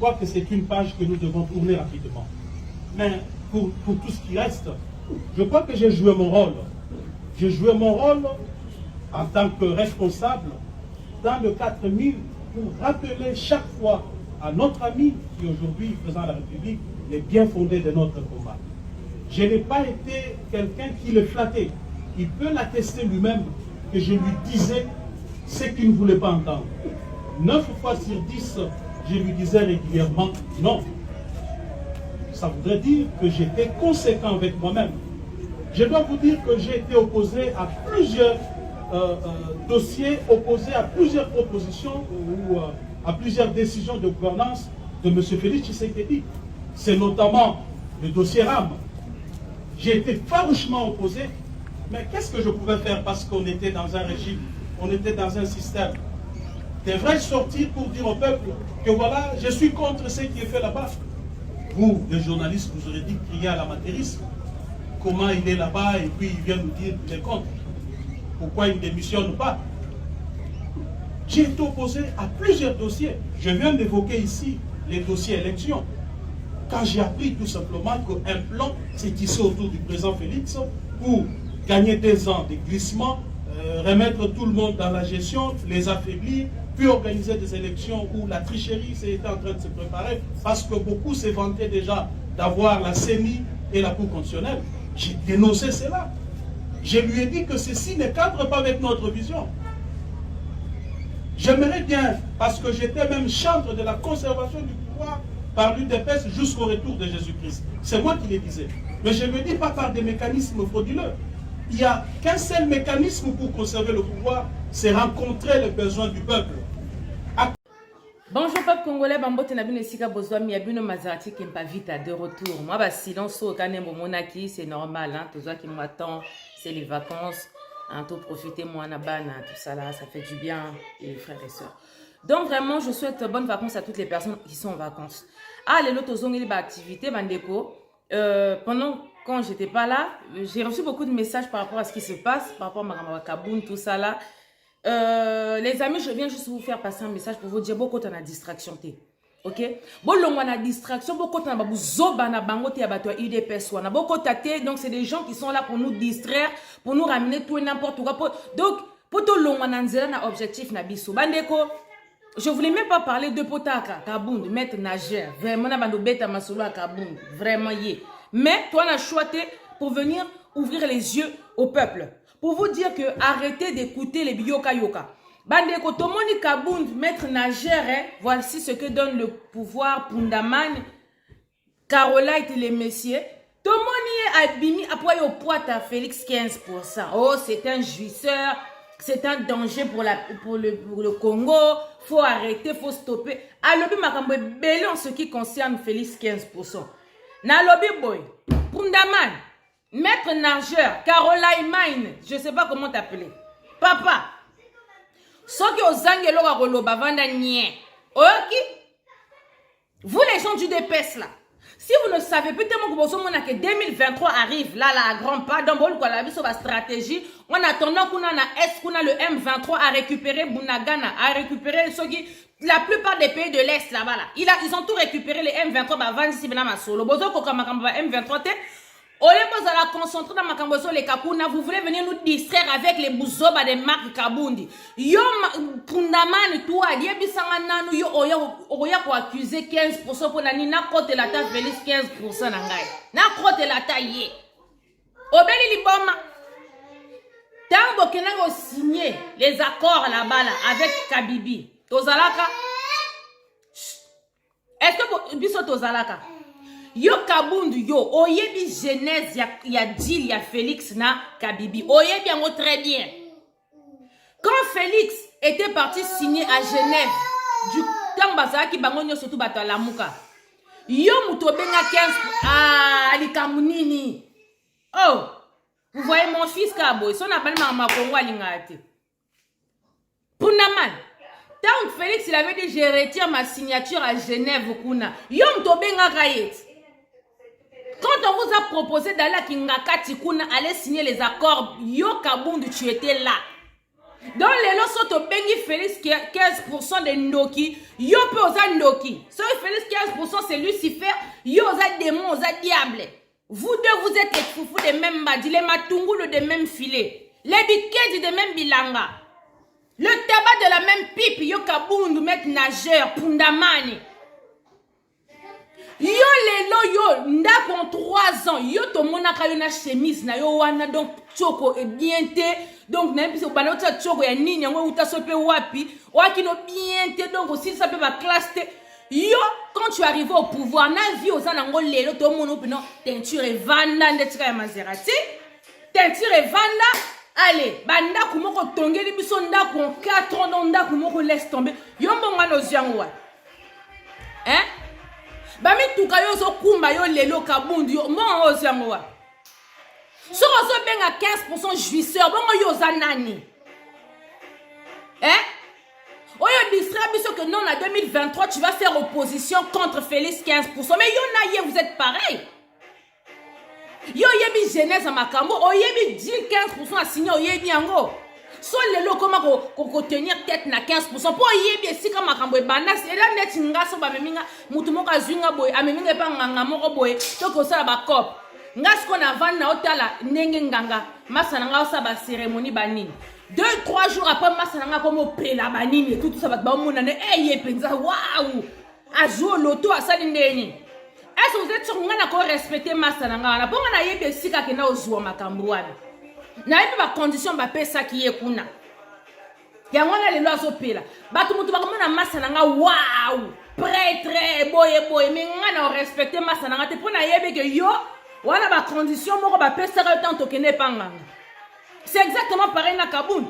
crois que c'est une page que nous devons tourner rapidement. Mais pour tout ce qui reste, je crois que j'ai joué mon rôle. J'ai joué mon rôle en tant que responsable dans le 4000 pour rappeler chaque fois à notre ami qui aujourd'hui est président de la République les bien fondés de notre combat. Je n'ai pas été quelqu'un qui le flattait. Il peut l'attester lui-même que je lui disais ce qu'il ne voulait pas entendre. 9 fois sur 10, je lui disais régulièrement non. Ça voudrait dire que j'étais conséquent avec moi-même. Je dois vous dire que j'ai été opposé à plusieurs dossiers, opposé à plusieurs propositions ou à plusieurs décisions de gouvernance de M. Félix Tshisekedi. C'est notamment le dossier RAM. J'ai été farouchement opposé, mais qu'est-ce que je pouvais faire parce qu'on était dans un régime, on était dans un système. Devrais-je sortir pour dire au peuple que voilà, je suis contre ce qui est fait là-bas? Vous, les journalistes, vous aurez dit crier à l'amateurisme. Comment il est là-bas et puis il vient nous dire qu'il est contre. Pourquoi il ne démissionne pas? J'ai été opposé à plusieurs dossiers. Je viens d'évoquer ici les dossiers élections. Quand j'ai appris tout simplement qu'un plan s'est tissé autour du président Félix pour gagner 2 ans de glissement, remettre tout le monde dans la gestion, les affaiblir, puis organiser des élections où la tricherie était en train de se préparer, parce que beaucoup se vantaient déjà d'avoir la CENI et la Cour constitutionnelle. J'ai dénoncé cela. Je lui ai dit que ceci ne cadre pas avec notre vision. J'aimerais bien, parce que j'étais même chantre de la conservation du pouvoir par l'UDPS jusqu'au retour de Jésus-Christ. C'est moi qui le disais. Mais je ne le dis pas par des mécanismes frauduleux. Il n'y a qu'un seul mécanisme pour conserver le pouvoir, c'est rencontrer les besoins du peuple. Bonjour peuple congolais, Bambote Nabine Sika Bozwa, Miabino Mazarati qui pas vite de retour. Moi, bah, silence au Kanembo Monaki, c'est normal, hein. Tout ça qui m'attend, c'est les vacances. Hein, tout profiter, moi, Nabana, tout ça là, ça fait du bien, les frères et sœurs. Donc vraiment, je souhaite bonnes vacances à toutes les personnes qui sont en vacances. Ah, les lots aux ongles activité, Bandeko. Quand j'étais pas là, j'ai reçu beaucoup de messages par rapport à ce qui se passe, par rapport à Kaboun, tout ça là. Les amis, je viens juste vous faire passer un message pour vous dire beaucoup de distraction. Ok? Bon, la distraction, beaucoup de donc c'est des gens qui sont là pour nous distraire, pour nous ramener tout et n'importe quoi. Donc, pour tout le monde, on a un objectif. Je voulais même pas parler de Potaka, Kabound, maître nageur. Vraiment, on a bête à Kabound. Vraiment, mais toi, on a choisi pour venir ouvrir les yeux au peuple. Pour vous dire que arrêtez d'écouter les Yoka Yoka. Bandeko Tomoni Kabound, maître nageur, voici ce que donne le pouvoir Pundaman, Carolite les messieurs. Tomoni Abimi appuie au poids à Félix 15%. Oh, c'est un jouisseur, c'est un danger pour le Congo. Faut arrêter, faut stopper. Alobi Makambo belé en ce qui concerne Félix 15%. Na lobby boy, Pundaman, maître nageur, Caroline Mine, je ne sais pas comment t'appeler. Papa, ce qui aux angelo à Roloba Vanda Nye. Ok? Vous les gens du DPS là, si vous ne savez peut-être que 2023 arrive, là, à grand pas, dans la stratégie, en attendant qu'on a le M23 à récupérer Bunagana, à récupérer ceux qui. La plupart des pays de l'Est là-bas, là, ils ont tout récupéré les M23, bah, 26 ma solo. Bozo Kokamakamba M23, au lieu de la concentrer dans Makambozo, les Kakuna, vous voulez venir nous distraire avec les bouzoba de Marc Kabundi. Yo, Pundaman, toi, Yebisangana, yo, oya pour accuser 15% pour nani, na kote la ta Félix 15% nangai. Na kote la ta yé. Obeli Liboma. Tant que nous avons signé les accords là-bas, là, avec Kabibi. Tozalaka. Est-ce que biso Tozalaka? Yo Kabound yo, oyebi genèse ya deal ya Félix na Kabibi. Oyebi yango très bien. Quand Félix était parti signer à Genève, du temps bazaki bangonyo surtout bato la muka. Yo mutobenga 15 ah likamunini. Oh, vous voyez mon fils Kabo, son appelle maman Kongo alingate. Pundaman. Tant que Félix il avait dit je retire ma signature à Genève kuna. Yo mutobenga kayet. Quand on vous a proposé d'aller à Kingakati kuna aller signer les accords, yo Kabound tu étais là. Dans les lots, sont au Bengi Félix qui a 15% de Ndoki. Yo peut osa Ndoki. Ce Félix 15% c'est Lucifer. Yo osa démon, osa diable. Vous deux, vous êtes les foufous des mêmes badis, les matungulu des mêmes filets. Les bikedi des mêmes bilanga. Le tabac de la même pipe. Yo kabundu, maître nageur, pundamani. Yo lelo yo ndako 3 ans yo to monaka yo na chemise na yo wana donc choko et bien te donc na biso bana ota choko ya nini yango uta sope wapi waki no bien te donc aussi ça peut ba classe te yo quand tu arrives au pouvoir na vie aux anango lelo to mono pino teinture vanda ndetika ya Maserati teinture vanda allez banda kumoko tongeli biso ndako 4 ans donc ndako moko laisse tomber yo mbonga no ziango hein. Bami tuka yo so kumba yo lelo kabundu yo mon oziango so ozo benga 15% jouisseur bongo yo zanani hein oyo distrait biso que non en 2023 tu vas faire opposition contre Félix 15% mais yo na ye vous êtes pareil yo yebi jeunesse makambo oyebi deal 15% a signé oyebi yango so lelo koma ko tenir tête na 15% pour yebi esika makambo ebanda ela net ngaso ba meminga mutu moko azwinga boy ameminga pa nganga moko boy to ko sala ba cop ngasko na vanda na otala ndenge nganga masana nga osa ba cérémonie banini 2-3 jours après masana nga comme opela banini tout ça ba mona ne eye penza waouh azo loto asali ndeni est-ce que vous êtes sûr ngana ko respecter masana nga na bonga na yebi esika ke na ozwa makambo wana na yebi ba condition ba pesa ki ekuna ya ngona lelo azopela batu mutu bakomona masana nga waouh prêtre boye mais ngana respecter masana nga te pona yebi ke yo wana ba condition moko ba pesa ka tant que ne panganga c'est exactement pareil na Kaboun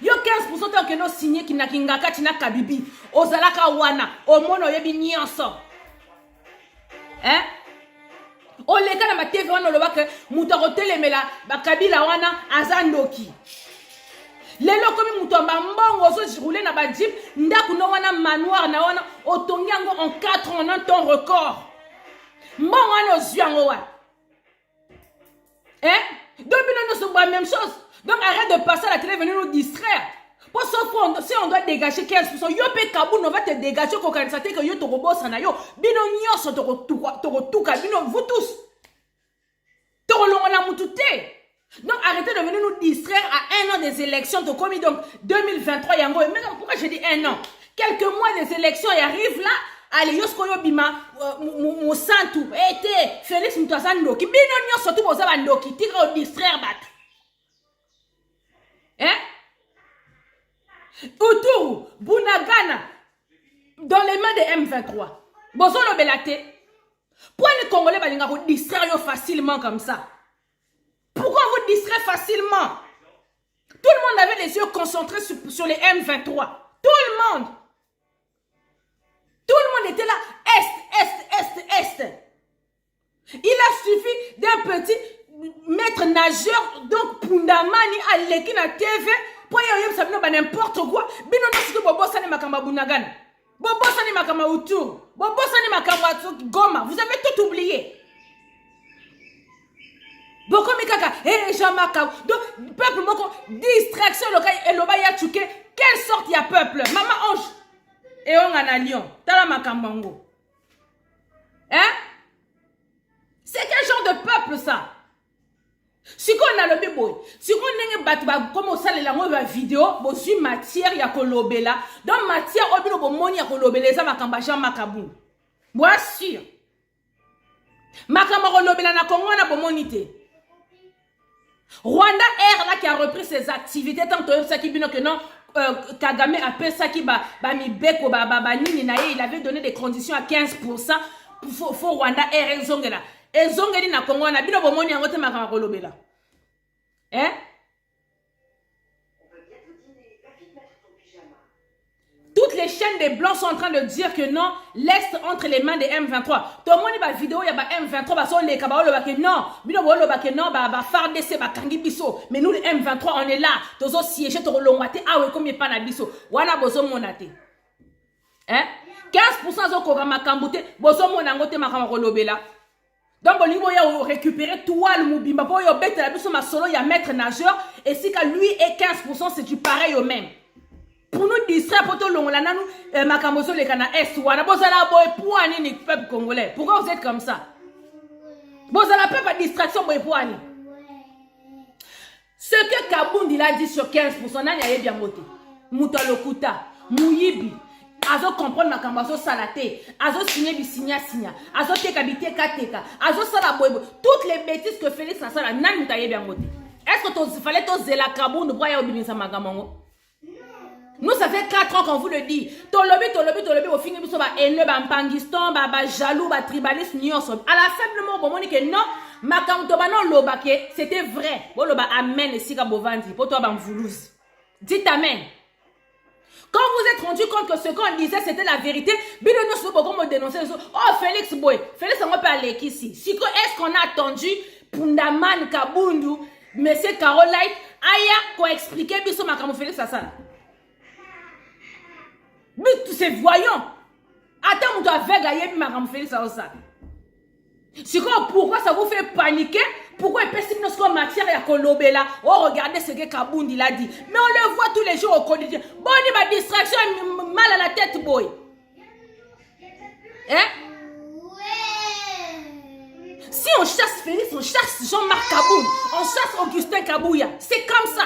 yo 15% tant que no signé ki na kingaka tina kabibi ozalaka wana omono yebi nyonso hein oleka na mateve wana lobaka mutu akotelemela bakabila wana azandoki lelo komi mutu amba mbongo ozojiroule na bajip ndaku no wana manoir na wana otongi yango en 4 ans en ton record mbongo wana ozwi yango wana hein donc nous sommes la même chose donc arrête de passer à la télé venir nous distraire pour ça si on doit dégager 15% yo pe Kaboun on va te dégager ko kanisa te que yo to robosa na yo bino nyoso to ka bino vous tous to longona mutute donc arrêtez de venir nous distraire à 1 an des élections to commis donc 2023 yango mais pourquoi j'ai dit 1 an quelques mois des élections y arrivent là allez yosko yo bima mo santu été Félix Mutazandoki bino nyoso to boza bandoki tika au distraire bat hein autour Bunagana dans les mains de M23 bozo lo belate pourquoi les Congolais balinga vous distraire facilement comme ça pourquoi vous distraire facilement tout le monde avait les yeux concentrés sur les M23 tout le monde était là est il a suffi d'un petit maître nageur donc Pundamani aleki na TV pour y ça bino ba n'importe quoi bino no bobo sani makamba Bunagana bobo sani makamba Utu bobo sani makamba Goma vous avez tout oublié boko mikaka jamaka donc peuple moko distraction local et loba ya tchuke quelle sorte ya peuple maman ange et on a lion tala makambango hein c'est quel genre de peuple ça si on a le bébé si on n'est pas comme ça les langues de vidéo bon si matière ya kolobela dans matière obino bon moni ya kolobela ça makamba Jean Makabou moi sûr makamba kolobela na Congo na bon monité Rwanda Air là qui a repris ses activités tant que ça qui bino que non Kagame a fait ça qui ba mi beko ba nini na il avait donné des conditions à 15% pour Rwanda Air ezongela ezongeli na Congo na bino bomoni yango te makama kolobela hein toutes les chaînes des blancs sont en train de dire que non l'est entre les mains des M23 tout le monde ba vidéo ya ba M23 ba so le kaba lo ba que non bino bo lo ba que non ba FARDC ba kangi biso mais nous les M23 on est là tozo siéger to longwate awe comme pas na biso wana bozo monate hein 15% zo ko makambote bozo monango te makama kolobela Donc, on va récupérer toi, le Moubimba, pour y mettre la biso ma solo, il y a maître nageur, et si que lui est 15%, c'est du pareil au même. Pour nous distraire, pour tout le monde, nous, Makamoso, les Kana Est, ou Anabozala, boy, pour un peuple congolais. Pourquoi vous êtes comme ça? Bozala, peuple à distraction, boy, pour un. Ce que Kabound il a dit sur 15%, n'a y a bien voté. Mouta Lokuta, Mouyibi, Azo comprendre ma cambazo salate, Azo signer bi signa, Azo teka bite kateka, Azo sala boybo. Toutes les bêtises que Félix a sala, n'a mouta bien voté. Est-ce que tu fallait to zela Kabound pour y obéir sa magamongo? Nous, ça fait 4 ans qu'on vous le dit. Tolobi, au final, vous êtes en pangistan, jaloux, tribaliste, nyonso. À la simplement, bon, on dit que non, ma non lobake, c'était vrai. Bon, loba, amen, et si ka bovandi, pour toi, ban voulouse. Dites amen. Quand vous êtes rendu compte que ce qu'on disait, c'était la vérité, bien nous sommes beaucoup dénoncer. Oh, Félix Boy, Félix, on va parler ici. Si, est-ce qu'on a attendu Pundaman Kabundu, monsieur Caroline, Aya, pour expliquer, biso ma Félix à ça? Mais c'est voyant. Attends, on doit faire gagner ma Félix à ça. Pourquoi ça vous fait paniquer? Pourquoi il pèse notre matière à Kolobela? Oh, regardez ce que Kabound il a dit. Mais on le voit tous les jours au quotidien. Bon, il ma distraction, mal à la tête, boy. Hein? Si on chasse Félix, on chasse Jean-Marc Kabound, on chasse Augustin Kabouya. C'est comme ça.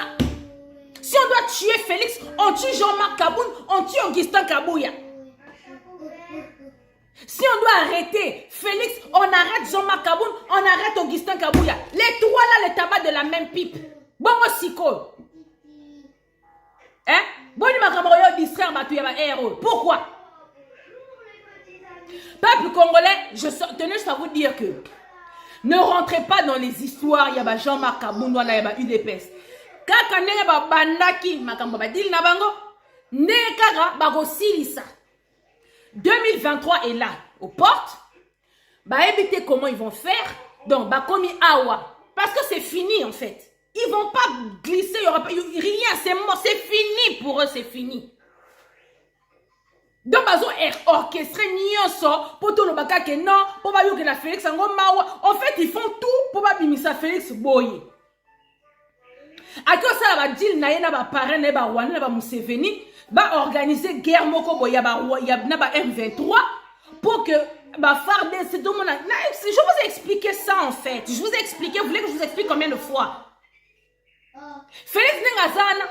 Si on doit tuer Félix, on tue Jean-Marc Kabound, on tue Augustin Kabouya. Si on doit arrêter Félix, on arrête Jean-Marc Kabound, on arrête Augustin Kabouya. Les trois là, les tabacs de la même pipe. Bon, siko. Hein? Bon, il m'a distraire ma héros. Pourquoi? Peuple congolais, je tenais juste à vous dire que ne rentrez pas dans les histoires. Il y a Jean-Marc Kabound, il y a UDPS. Kaka nenge ba bandaki makambo ba dil na bango ne kaka ba silisa 2023 est là aux portes ba éviter comment ils vont faire donc ba komi awa parce que c'est fini en fait ils vont pas glisser il y aura pas rien c'est mort c'est fini pour eux c'est fini donc bazo orchestré nyonso pour tout le baka que non pour ba yo que na Félix ngo mawa en fait ils font tout pour ba bimisa Félix boye. Aki osala ba deal na ye na ba parrain na ba Rwanda na ba Museveni ba organiser guerre moko boya ba na ba M23 pour que ba FARDC c'est tout le monde. Je vous ai expliqué ça en fait. Je vous ai expliqué, vous voulez que je vous explique combien de fois? Félix Nengazana,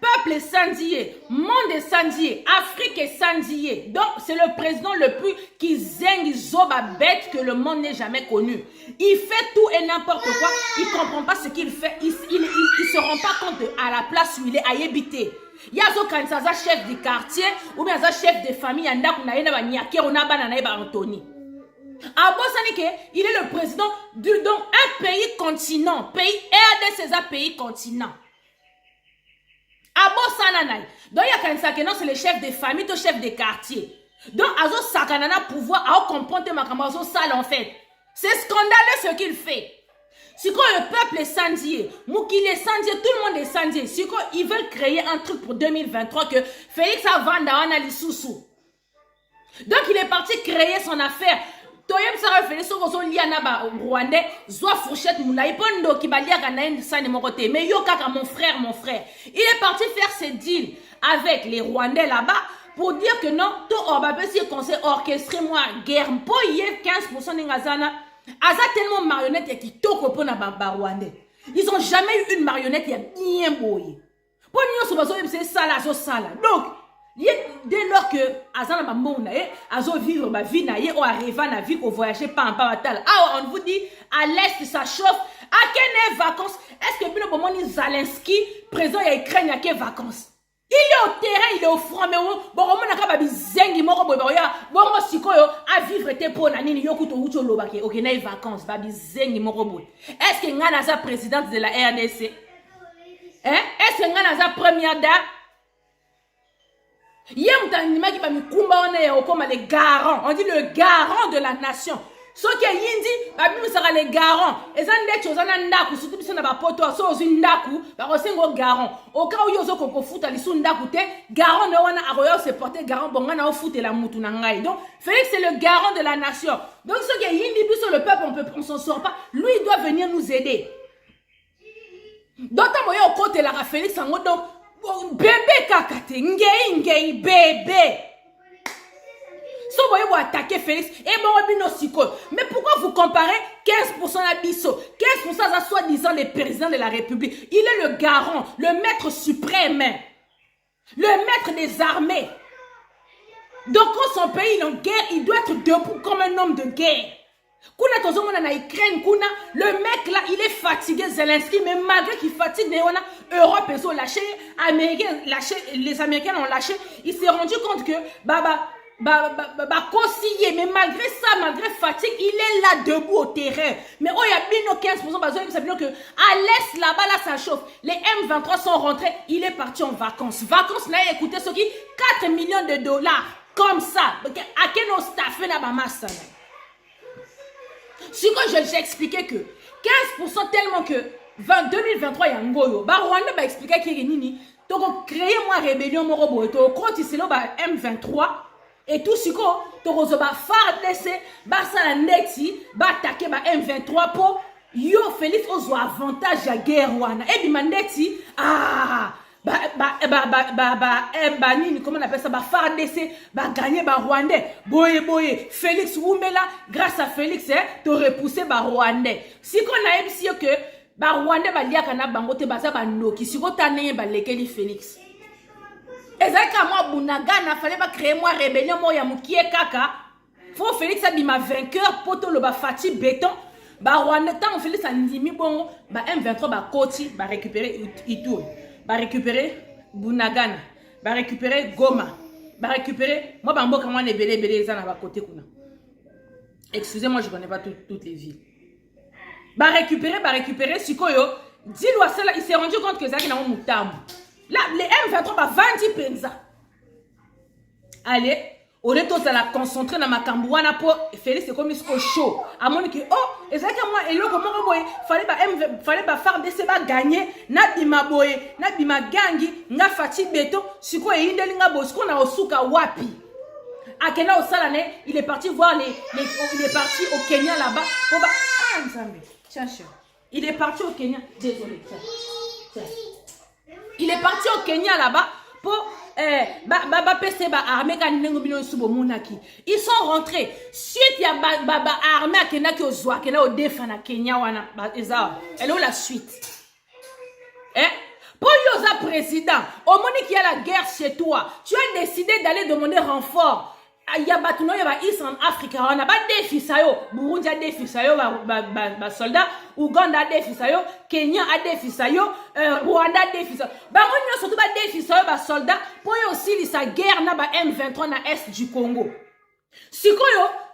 peuple est sandier, monde est sandier, Afrique est sandier. Donc c'est le président le plus qui zengi zoba bête que le monde n'ait jamais connu. Il fait tout et n'importe quoi, il comprend pas ce qu'il fait, il se rend pas compte à la place où il est à y habiter. Il y a un chef du quartier ou bien un chef de famille, il y a Anthony. Il est le président donc un pays continent, pays RDC c'est un pays continent. Donc il y a que non c'est le chef de famille, le chef de quartier. Donc azo sakanana pouvoir à comprendre ma camazo sale en fait. C'est scandaleux ce qu'il fait. Si quand le peuple est sandier, Moukil est sandier, tout le monde est sandier. Si quand ils veulent créer un truc pour 2023 que Félix a vendu à Anali Soussou. Donc il est parti créer son affaire. Toyem Sarah Félix Ozo Liana ba Rwandais, Zoa Fourchette Moulay Pondo qui balia Ganaïn San de mon côté. Mais yo kaka mon frère. Il est parti faire ses deals avec les Rwandais là-bas pour dire que non, tout Orbabe si qu'on s'est orchestré moi guerre. Pour y 15% d'Ingazana. Aza tellement marionnette et qui toko pour na ba Rwandais. Ils ont jamais eu une marionnette qui a bien boyé. Pour nous c'est ça là, donc dès lors que Azana Mamona Azo vivre ma vie naie ou arriver à vie au voyager pas en patal. Ah on vous dit à l'est ça chauffe. À quelles vacances? Est-ce que Bino Bomoni Zelensky présent il y a Ukraine à quelles vacances? Il est au terrain, il est au front mais bon on n'a pas zengi moko boya bon sikoyo à vivre tes pour na nini yokuto ucho lobake OK na vacances babi zengi moko boy. Est-ce que ngana za présidente de la RDC? Hein? Est-ce que ngana za première dame? On dit le garant de la nation. Ce qui est yindi, babi sera les garants. Et ça n'est chose en ndaku, surtout si on n'a pas poto, so aux ndaku, bah on s'en garant. Au cas où yozo koko foot à l'issue ndaku te, garant ne wana aroyo se porter garant bon on a foot et la moutou nangai. Donc Félix c'est le garant de la nation. Donc ce qui est yindi plus sur le peuple on s'en sort pas. Lui il doit venir nous aider. D'autant moyen au côté la Félix en donc bébé kakate, ngei bébé. Si vous voyez attaquer Félix, et bon, mais pourquoi vous comparez 15% à Bisso, 15% à soi-disant les présidents de la République? Il est le garant, le maître suprême, le maître des armées. Donc quand son pays est en guerre, il doit être debout comme un homme de guerre. Le mec là, il est fatigué, Zelensky, mais malgré qu'il fatigue, Europe ils ont lâché, les Américains ont lâché, il s'est rendu compte que conseiller, mais malgré ça, malgré fatigue, il est là debout au terrain. Mais oh, il y a bien 15%, parce que à l'est, là-bas, là, ça chauffe. Les M23 sont rentrés, il est parti en vacances. Vacances, là, écoutez, ce qui 4 millions de dollars, comme ça. À quel on staffé là-bas, masse. Si quand j'ai expliqué que 15% tellement que 2023, il y a un goyo. Rwanda va expliquer qu'il y a nini. Donc, créer moi rébellion, mon robot. Donc, quand il s'est là, M23. Et tout ce qu'on a fait, ça ndeti, attaquer M23 pour yo Félix ozo avantage à guerre wana. Et puis mandeti comment on appelle ça, FARDC gagner Rwandais. Boye Félix Woumela grâce à Félix te repousser Rwandais. Si qu'on a dit que Rwandais liaka na bango te baza noki si ko tané lekeli Félix. Et ça quand moi Bunagana fallait pas créer moi rébellion moi ya mukie kaka. Faut Félix a dit ma vainqueur poto le fati béton. Rwanda tant Félix a ndimi bongo M23 koti récupérer Ituri, récupérer Bunagana, récupérer Goma, récupérer moi bango comment les belé ça na côté kuna. Excusez-moi, je connais pas toutes les villes. Récupérer Sikoyo, dis-lui ça là, il s'est rendu compte que ça qui n'a pas mutambo. Là, les M23 va 20 penza. Allez, on est tous à la concentrer dans ma cambouana pour Félix c'est comme il se chaud. À mon que oh, et ça que moi et là comment boy, fallait pas faire des séba gagner, na bima boy, na bima gangi, na fati beto, siko et indeli nga bosko na osuka wapi. À Kenya au Salane, il est parti voir il est parti au Kenya là-bas pour tiens, il est parti au Kenya, désolé, tiens. Il est parti au Kenya là-bas pour ils sont rentrés. Suite il y a armée à Kenya qui ozwa Kenya au défend à Kenya wana elle est la suite. Pour Yosa président, au moment qu'il y a la guerre chez toi, tu as décidé d'aller demander renfort. Il y a Batuno, il y a East Africa, on a pas défi ça yo, Burundi a défi ça yo, soldats, Ouganda a défi ça yo, Kenya a défi ça yo, Rwanda a défi ça. On a surtout pas défi ça yo, soldats, pour y aussi sa guerre na M23 na est du Congo. Si yo,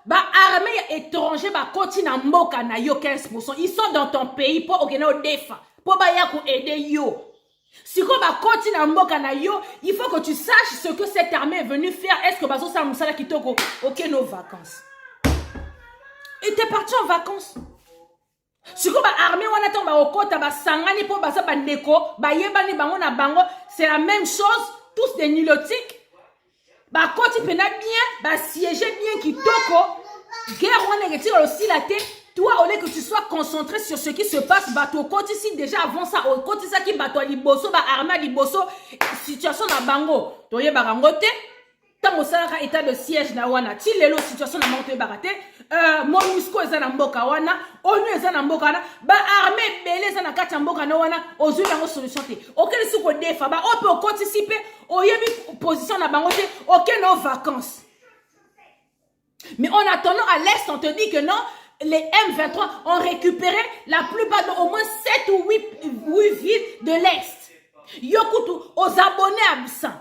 armée étranger continue à mboka na yo 15%, ils sont dans ton pays pour au défa, pour aider yo. Si on va continuer à mboka na yo, il faut que tu saches ce que cette armée est venue faire. Est-ce que bazo sa musala kitoko ok nos vacances. Et t'es parti en vacances. Si on va armée wana to ba okota ba sangani po baza ba ndeko, ba yebani bango na bango, c'est la même chose, tous des nilotiques. Ba koti pena bien, ba siéger bien kitoko. Guerre wana ngetiro aussi la tête. Toi, au lieu que tu sois concentré sur ce qui se passe, bateau côté ici déjà avant ça, au côté ça qui bateau liboso, armée liboso, situation na bango, toye barangote, tant ça état de siège na wana, ti lelo situation na monte barate, MONUSCO eza na mboka wana, ONU eza na mboka wana, armée belé eza na kati mboka na wana, ozu yango solution te. Auquel suko defa, on peut participer, oyebi position na bango te, aucun nos vacances. Mais en attendant à l'est, on te dit que non. Les M23 ont récupéré la plupart, au moins 7 ou 8 villes de l'Est. Yokutu, aux abonnés absents.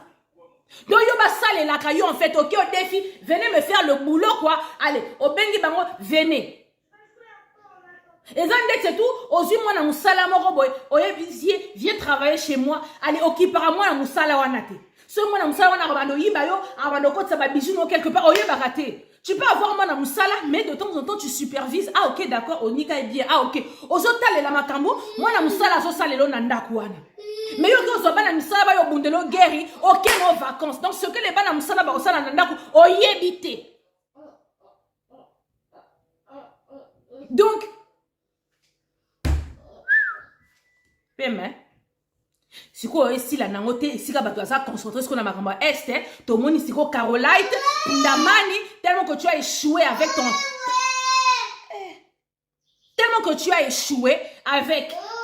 Donc, yo la caillou en fait, ok, au défi, venez me faire le boulot, quoi. Allez, au bengi bango, venez. Et ça, c'est tout. Aux yeux, moi, na musala moro boy. Oye, viens travailler chez moi. Allez, occupera moi, na musala wanate. Ce moi, na musala wana, abando yibayo, abando kote sa babijou, quelque part, oye, baraté. Tu peux avoir moi na musala, mais de temps en temps tu supervises. Ah ok, d'accord, onika est bien. Ah ok. Ozotale la makambo, moi na musala zo salelo na ndakwana. Mais yo ko zo bana musala ba yo bundelo guerre, ok nos vacances. Donc ce que les bana musala ba osala na ndaku, oyebite. Donc paiement. Si quoi ici la nangote ici ka bato ça concentré sur la makamba est to moni siko Carolite ndamani tellement que tu as échoué avec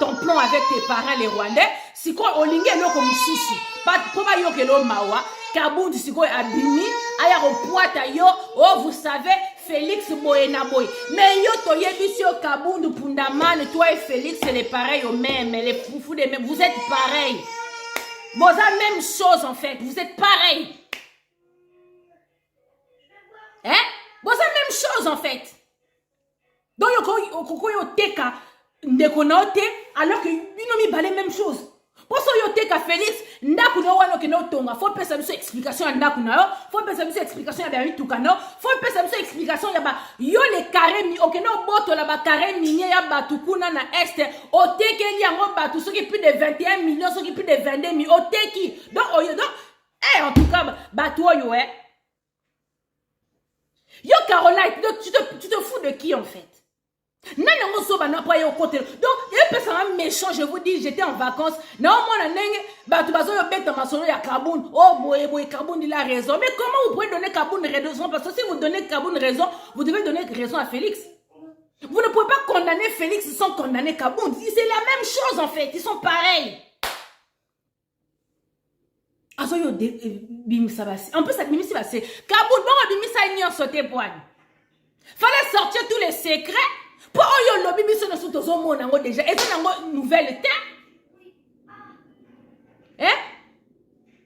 ton plan avec tes parents les Rwandais si quoi olinge loko mususu pas pas yo kelo mawa Kabundu siko abimi aya repoata yo oh vous savez Félix Boyena Boy. Mais yo to yebisio Kabundu Pundamane, toi et Félix, c'est les pareils au même, les foufous des mêmes. Vous êtes pareils. Vous avez la même chose en fait. Vous êtes pareils. Hein? Vous avez la même chose en fait. Donc yo teka ndekonote alors que binomi balé même chose. Pour ça yo teka Félix ndaku no wano ke no tonga faut pesa biso explication ndaku na yo faut pesa biso explication ya ba tukano faut pesa biso explication ya ba yo le carré mi ok no boto la ba carré minier ya batukuna na est o teke yango batu soki plus de 21 millions soki plus de 22 millions o teki donc oyo donc en tout cas batu oyo yo Caroline donc tu te fous de qui en fait? Donc, il y a un méchant, je vous dis, j'étais en vacances. Non, moi, Kaboun, il a raison. Mais comment vous pouvez donner Kaboun raison? Parce que si vous donnez Kaboun raison, vous devez donner raison à Félix. Vous ne pouvez pas condamner Félix sans condamner Kaboun. C'est la même chose en fait, ils sont pareils. En plus, ça bimisi va c'est Kaboun, bon, bimisa ignon sauté poigne. Fallait sortir tous les secrets. Pour yo lobby biso na suto zo mona ngo déjà et c'est une nouvelle temps. Hein?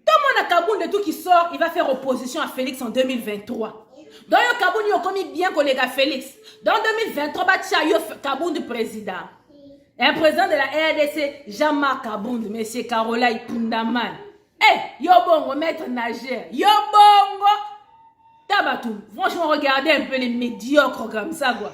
Tout le monde a Kaboun de tout qui sort, il va faire opposition à Félix en 2023. Donc yo Kaboun yo commis bien collègue à Félix. Dans 2023 ba tia yo Kaboun du président. Un président de la RDC Jean-Marc Kaboun, monsieur Caroline Pundaman. Eh, yo bongo maître nageur. Yo bongo Tabatou. Franchement regardez un peu les médiocres comme ça quoi.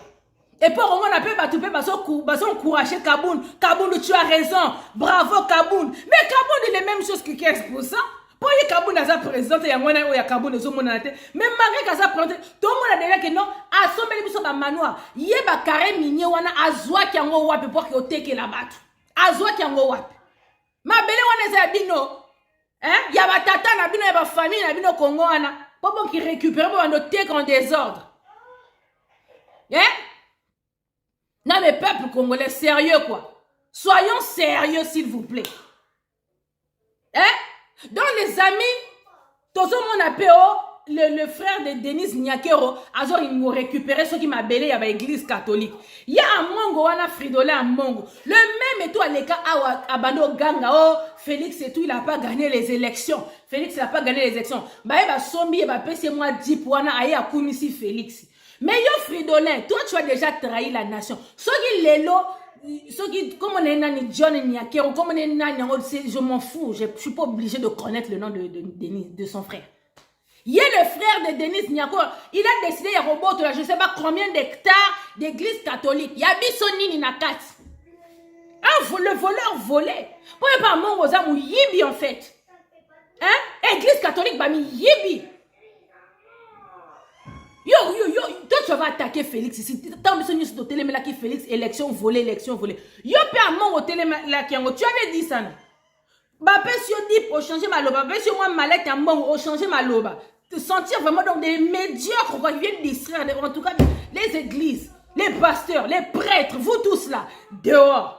Et pour on appelle Batoupe, Bason encourager Kaboun. Kaboun, tu as raison. Bravo Kaboun. Mais Kaboun, il est la même chose que 15%. Pour y Kaboun a sa présidente, il y a moins où il y a Kaboun et son monde. Mais malgré qu'à sa présidente, tout le monde a déjà que non, à son bel épisode de manoir, il y a un carré minier, on a Azwa qui a un wap pour qu'il y ait la batte. Azwa qui a un wap. Ma belle, on est à Bino. Hein? Il y a ma tata, il y a ma famille, il y a Bino Congo, pour qu'il récupère, pour nous take en désordre. Hein? Non mais peuple congolais, sérieux quoi. Soyons sérieux s'il vous plaît. Hein? Donc les amis, tout le monde appelle le frère de Denis Nyakero, alors il nous récupérait ce qui m'a belé à l'église catholique. Il y a un mongo, on a fridolé un mongo. Le même et tout à l'écart à Bano Ganga, oh Félix et tout, il n'a pas gagné les élections. Félix n'a pas gagné les élections. Bah il va sombi, il va payer moi 10 points à Koumisi Félix. Mais yo Fridolin, toi tu as déjà trahi la nation. Ce qui est là, ce qui, comme on est nani John Nyakero, comme on est nani, je m'en fous, je suis pas obligé de connaître le nom de son frère. Il y a le frère de Denis Nyakero, il a décidé à robot, je ne sais pas combien d'hectares d'église catholique. Il y a Bissonini Nakat. Le voleur volé. Pourquoi pas mon aux yibi en fait? Hein? Église catholique, bah mi yibi. Yo, toi tu vas attaquer Félix ici. Tant que tu as télé, mais là qui Félix, élection volée. Yo, pe à mon hôtel, là qui tu avais dit ça, non? Bah, si on dit pour changer ma loba, si moi malette à mon, pour changer ma loba. Te sentir vraiment dans des médiocres, qui viennent distraire, en tout cas, les églises, les pasteurs, les prêtres, vous tous là, dehors.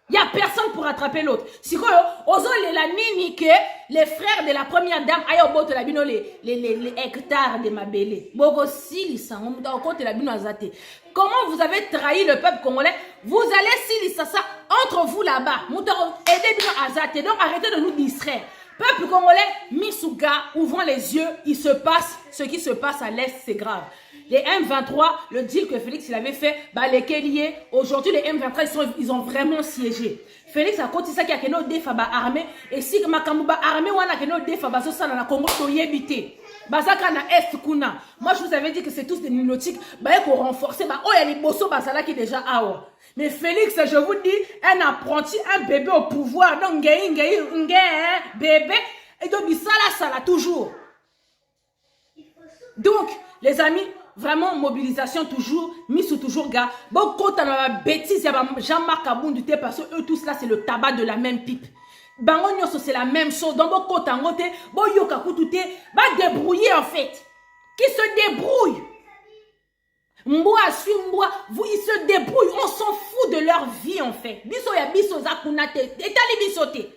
Il n'y a personne pour attraper l'autre. Si quoi, osons la nini que les frères de la première dame aillent au bout de la bino les hectares de ma belle. Bogo silisa, on doit compter la bino azate. Comment vous avez trahi le peuple congolais? Vous allez silisa ça entre vous là-bas. Moutaro aidez bino azate. Donc arrêtez de nous distraire. Peuple congolais, Misuga, ouvrons les yeux, il se passe ce qui se passe à l'Est, c'est grave. Les M23, le deal que Félix il avait fait, bah les Kéliés, aujourd'hui les M23 ils ont vraiment siégé. Félix a continué ça qui a keno défa ba armée et si Makamouba armée ou a keno défa ba so ça dans la Congo to yébité. Bazaka na est kuna. Moi je vous avais dit que c'est tous des nilotiques. Bah pour renforcer bah oh il y a les bosso basala qui déjà ah. Mais Félix, je vous dis, un apprenti, un bébé au pouvoir, donc bébé et donc ça toujours. Donc les amis, vraiment mobilisation toujours, mise toujours gars. Bon quand on a bêtise, il y a Jean-Marc Aboundou parce que eux tous là c'est le tabac de la même pipe. Bango c'est la même chose. Donc bon quand on a bon yoka koutoute, va débrouiller en fait. Qui se débrouille. Mboa suit Mboa, vous ils se débrouillent, on s'en fout de leur vie en fait. Biso ya biso zakunate, etali bisote.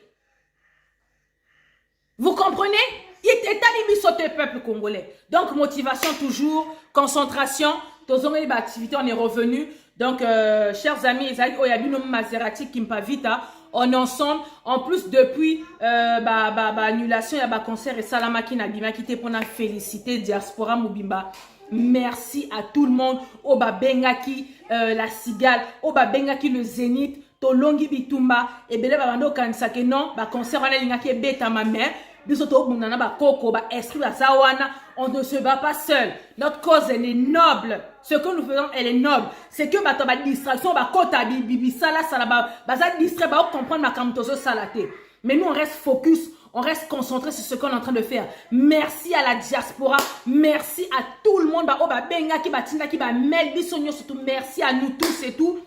Vous comprenez? Etali bisote peuple congolais. Donc motivation toujours, concentration, tozongeli ba activité, on est revenu. Donc chers amis, Isaïe Oyabino Maserati Kimpa Vita, on est ensemble. En plus depuis annulation, il y a concert et Salamaki Nabima qui était pour nous féliciter Diaspora Mubimba. Merci à tout le monde. Oba Bengaki, la Cigale, Oba Bengaki, le Zénith, Tolongi Bitumba, et Bele Babando Kansake, non, concert, on a l'ingaki beta ma mère. Bisoto Bundana ba Koko, ba Esprit, ba Zawana. On ne se bat pas seul. Notre cause, elle est noble. Ce que nous faisons, elle est noble. C'est que ma distraction, ma kota, bibi, sala, baza distrait, ba comprendre ma kamtoso salate. Mais nous, on reste focus. On reste concentré sur ce qu'on est en train de faire. Merci à la diaspora. Merci à tout le monde. Surtout merci à nous tous et tout.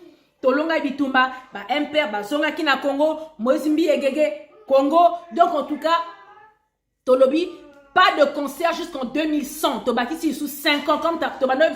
Tolonga Bitumba, Mper, Zonga Kina Congo, Moizimbi Egege, Congo. Donc en tout cas, Tolobi, pas de concert jusqu'en 2100. Tobaki si sous 5 ans, comme Tobano,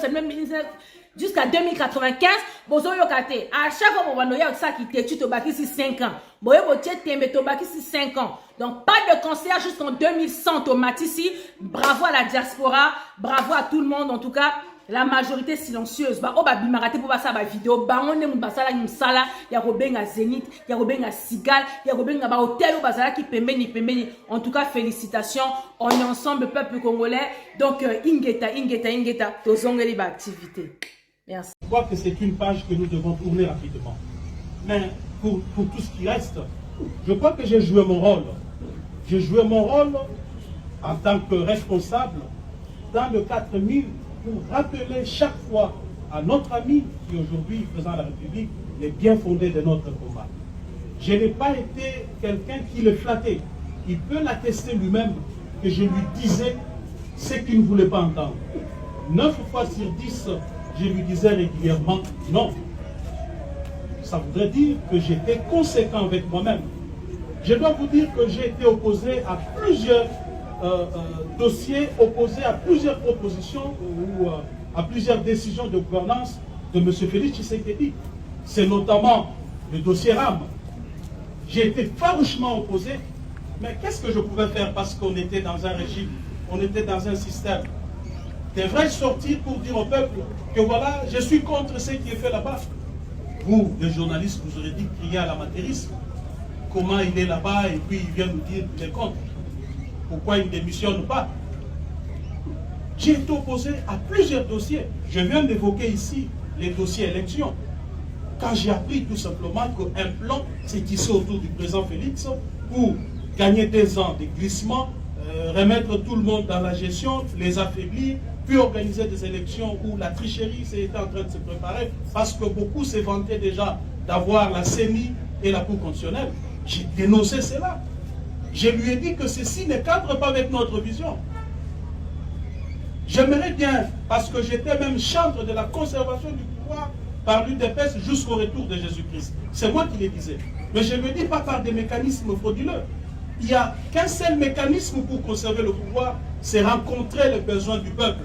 jusqu'à 2095, bozo yokate. À chaque fois, on va ça qui t'es tu Tobaki si 5 ans. Boye botier tembe Tobaki si 5 ans. Donc, pas de concert jusqu'en 2100 Tomatissi. Bravo à la diaspora, bravo à tout le monde. En tout cas, la majorité silencieuse. Bah, oh, bah, bimarate pour ça, bah, vidéo. Bah, on est moubassala, moussala. Y'a Robenga Zénith, y'a Robenga Cigale, y'a Robenga bah, hôtel ou basala qui pembeni. En tout cas, félicitations. On est ensemble, peuple congolais. Donc, ingeta. Tozongeli ba activité. Merci. Je crois que c'est une page que nous devons tourner rapidement. Mais pour tout ce qui reste, je crois que j'ai joué mon rôle. J'ai joué mon rôle en tant que responsable dans le 4000 pour rappeler chaque fois à notre ami qui aujourd'hui est président de la République les bien fondés de notre combat. Je n'ai pas été quelqu'un qui le flattait. Il peut l'attester lui-même que je lui disais ce qu'il ne voulait pas entendre. 9 fois sur 10, je lui disais régulièrement non. Ça voudrait dire que j'étais conséquent avec moi-même. Je dois vous dire que j'ai été opposé à plusieurs dossiers, opposé à plusieurs propositions ou à plusieurs décisions de gouvernance de M. Félix Tshisekedi. C'est notamment le dossier RAM. J'ai été farouchement opposé, mais qu'est-ce que je pouvais faire parce qu'on était dans un régime, on était dans un système. Devrais-je sortir pour dire au peuple que voilà, je suis contre ce qui est fait là-bas? Vous, les journalistes, vous aurez dit crier à l'amateurisme. Comment il est là-bas et puis il vient nous dire qu'il est contre. Pourquoi il ne démissionne pas? J'ai été opposé à plusieurs dossiers. Je viens d'évoquer ici les dossiers élections. Quand j'ai appris tout simplement qu'un plan s'est tissé autour du président Félix pour gagner 2 ans de glissement, remettre tout le monde dans la gestion, les affaiblir, puis organiser des élections où la tricherie était en train de se préparer parce que beaucoup se vantaient déjà d'avoir la CENI et la Cour constitutionnelle. J'ai dénoncé cela. Je lui ai dit que ceci ne cadre pas avec notre vision. J'aimerais bien, parce que j'étais même chantre de la conservation du pouvoir par l'UDPS jusqu'au retour de Jésus-Christ. C'est moi qui le disais. Mais je ne le dis pas par des mécanismes frauduleux. Il n'y a qu'un seul mécanisme pour conserver le pouvoir, c'est rencontrer les besoins du peuple.